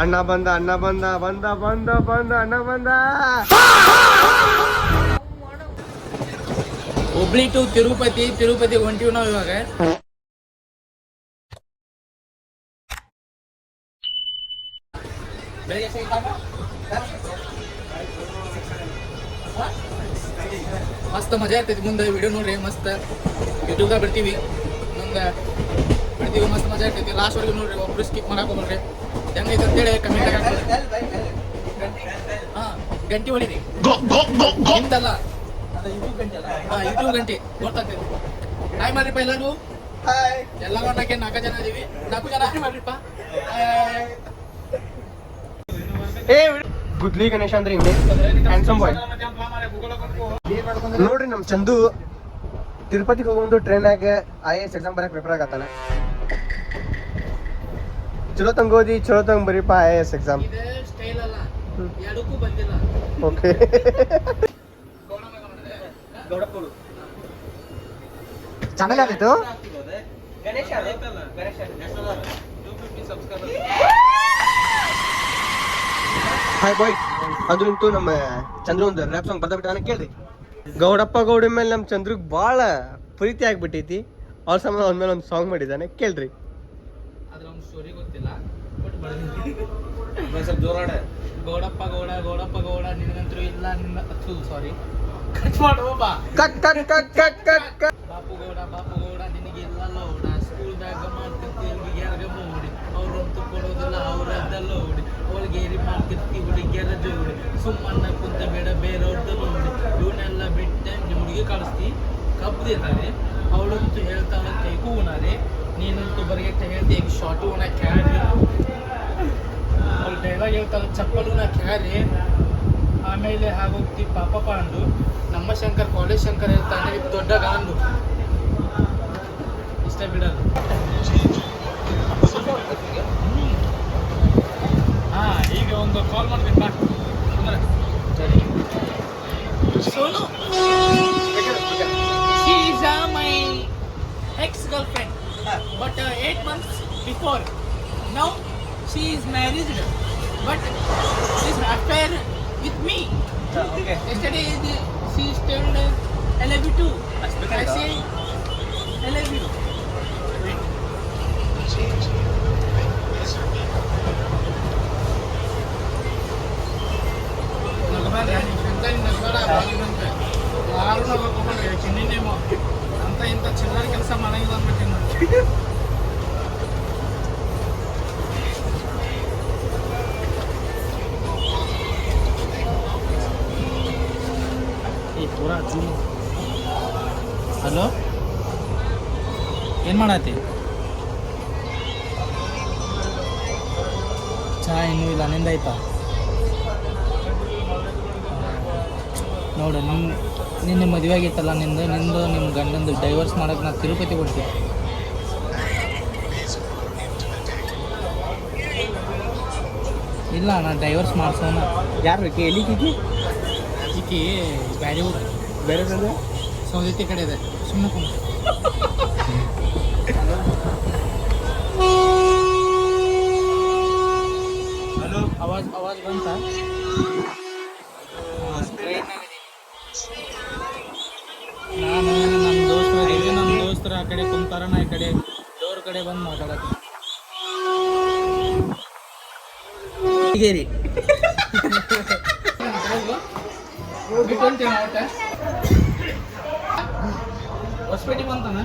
ಅಣ್ಣ ಬಂದ ಅಣ್ಣ ಬಂದ ಬಂದ ಬಂದ ಬಂದ ಅಣ್ಣ ಬಂದ. ಹುಬ್ಳಿ ಟು ತಿರುಪತಿ ಹೊಂಟಿವಿ ನಾವು ಇವಾಗ. ಮಸ್ತ್ ಮಜಾ ಇರ್ತೈತಿ. ಮುಂದೆ ವಿಡಿಯೋ ನೋಡ್ರಿ, ಮಸ್ತ್ ಯೂಟ್ಯೂಬ್ದಾಗ ಬಿಡ್ತೀವಿ, ಮುಂದೆ ಬಿಡ್ತೀವಿ, ಮಸ್ತ್ ಮಜಾ ಇರ್ತೈತಿ. ಲಾಸ್ಟ್ ವರೆಗೂ ನೋಡ್ರಿ, ಒಬ್ರು ಸ್ಕಿಪ್ ಮಾಡಕ್ ಹೋಗ್ರಿ. ಹೆಂಗೈತೆ ಅಂತೇಳಿ ಕಮೆಂಟ್ ಹಾಕಿ. ಗಂಟೆ ಹೊಡಿರಿ, ನಿಮ್ದಲ್ಲ ಯೂಟ್ಯೂಬ್ ಗಂಟೆ ಗೊತ್ತಾಗ್ತೈತಿ. ಹಾಯ್ ಮಾಡ್ರಿಪ್ಪ ಎಲ್ಲರೂ. ಎಲ್ಲ ನೋಡಕ್ಕೆ 4 ಜನ ಇದೀವಿ. 4 ಜನ ಹಾಯ್ ಮಾಡ್ರಿಪ್ಪ. ಗುದ್ಲಿ ಗಣೇಶ ಅಂದ್ರೆ ಹಿಂಗೆ ಹ್ಯಾಂಡ್ಸಮ್ ಬಾಯ್ ನೋಡ್ರಿ. ನಮ್ ಚಂದು ತಿರುಪತಿಗೆ ಹೋಗೊಂಡು ಟ್ರೈನಾಗ IAS ಎಕ್ಸಾಮ್ ಬರಕ್ ಪ್ರಿಪೇರ್ ಆಗತ್ತಾನ. ಚಲೋ ತಂಗ ಓದಿ ಚಲೋ ತಂಗ ಬರೀಪ IAS ಎಕ್ಸಾಮ್. ಓಕೆ ಚಾನಲ್ ಯಾವ್ದಿತ್ತು? Hi bye. ಅದಂತೂ ನಮ್ಮ ಚಂದ್ರ ಒಂದು ರ್ಯಾಪ್ ಸಾಂಗ್ ಬರ್ದಾಬಿಟ್ಟ ಕೇಳ್ರಿ. ಗೌಡಪ್ಪ ಗೌಡಿ ಮೇಲೆ ನಮ್ಮ ಚಂದ್ರಗ್ ಭಾಳ ಪ್ರೀತಿ ಆಗ್ಬಿಟ್ಟೈತಿ. ಅವ್ರ ಸಂಬಂಧ ಅವ್ನ ಮೇಲೆ ಒಂದು ಸಾಂಗ್ ಮಾಡಿದ್ದಾನೆ, ಕೇಳ್ರಿ. ಸ್ಟೋರಿ ಗೊತ್ತಿಲ್ಲ, ಜೋರಾಡ. ಗೌಡಪ್ಪ ಗೌಡ ಗೌಡಪ್ಪ ಗೌಡ ನಿನಗಂತೂ ಇಲ್ಲ ನಿನ್ನ ಸಾರಿ ಕಟ್ ಮಾಡುವ ಬಾ. ಬಾಪು ಗೌಡ ನಿನಗೆಲ್ಲ ಲೌಡ. ಸ್ಕೂಲ್ದಾಗ ಮಾಡ್ತಿರ್ತಿ ಯಾರ್ಗ ಮೋಡಿ, ಅವ್ರಂತೂ ಕೊಡೋದಿಲ್ಲ ಅವ್ರದ್ದಲ್ಲ ಓಡಿ. ಅವಳಿಗೇರಿ ಮಾಡ್ತಿರ್ತಿ ಹುಡುಗಿಯರ ಜೋಡಿ. ಸುಮ್ಮನ್ನ ಕುಂತ ಬೇಡ ಬೇರೆಯವ್ರದ್ದು ನೋಡಿ. ಇವನ್ನೆಲ್ಲ ಬಿಟ್ಟೆ ನಿಮ್ಗೆ ಕಳಿಸ್ತಿ ಕಬ್ದಿದ್ದಾರೆ. ಅವಳಂತೂ ಹೇಳ್ತಾಳೆ ಕೈಗೂ ಉಣಾರೆ, ನೀನಂತೂ ಬರಿಗೆಟ್ಟ ಹೇಳ್ತಿ ಈಗ ಶಾರ್ಟು ಉಣ ಕ್ಯಾರಿ. ಅವ್ಳು ಡೈಲಾಗ್ ಹೇಳ್ತಾಳೆ ಚಪ್ಪಲು ಉಣ ಕ್ಯಾರಿ. ಆಮೇಲೆ ಆಗೋಗ್ತಿ ಪಾಪ ಪಾಂಡು. ನಮ್ಮ ಶಂಕರ್ ಕಾಲೇಜ್ ಶಂಕರ್ ಹೇಳ್ತಾನೆ ಇದು ದೊಡ್ಡ ಗಾಂಡು. ಇಷ್ಟ ಬಿಡೋದು. ಈಗ ಒಂದು ಕಾಲ್ ಮಾಡ್ತೀನಿ ಬಾ. Sonu she is my ex-girlfriend, but 8 months before. Now she is married, but she's affair with me. Okay. Yesterday she told I love you too. I say I love you. ಚಿನ್ನಿನೇಮೋ ಅಂತ ಇಂಥ ಚಿಲ್ಲರ ಕೆಲಸ ಮಾಡಂಗಿಲ್ಲ ಅಂದ್ಬಿಟ್ಟು ಪೂರಾ. ಹಲೋ, ಏನು ಮಾಡತ್ತಿ? ಚಹಾ ಇನ್ನೂ ಇಲ್ಲ, ನಿಂದಾಯ್ತಾ? ನೋಡು, ನಿನ್ನೆ ಮದುವೆ ಆಗಿತ್ತಲ್ಲ ನಿಂದು ನಿಮ್ಮ ಗಂಡಂದು ಡೈವರ್ಸ್ ಮಾಡೋಕೆ ನಾನು ತಿರುಪತಿ ಕೊಡ್ತೀನಿ. ಇಲ್ಲ, ನಾನು ಡೈವರ್ಸ್ ಮಾಡ್ಸೋಣ. ಯಾರು ಬೇಕಿ? ಎಲ್ಲಿಗೆ ಈಕಿ ಬೇರೆ ಊರು, ಬೇರೆ ಸೌದತ್ತಿ ಕಡೆ ಇದೆ. ಸುಮ್ಮನೆ ಕುಂತ ಅವಾಜ್ ಬಂತ. ನಾನು ನಮ್ಮ ದೋಸ್ತರು ಆ ಕಡೆ ಕುಂತಾರ, ನಾ ಈ ಕಡೆ ಡೋರ್ ಕಡೆ ಬಂದು ಮಾತಾಡತ್ತೀನಿ. ಹೊಸಪೇಟೆ ಬಂತಾನ.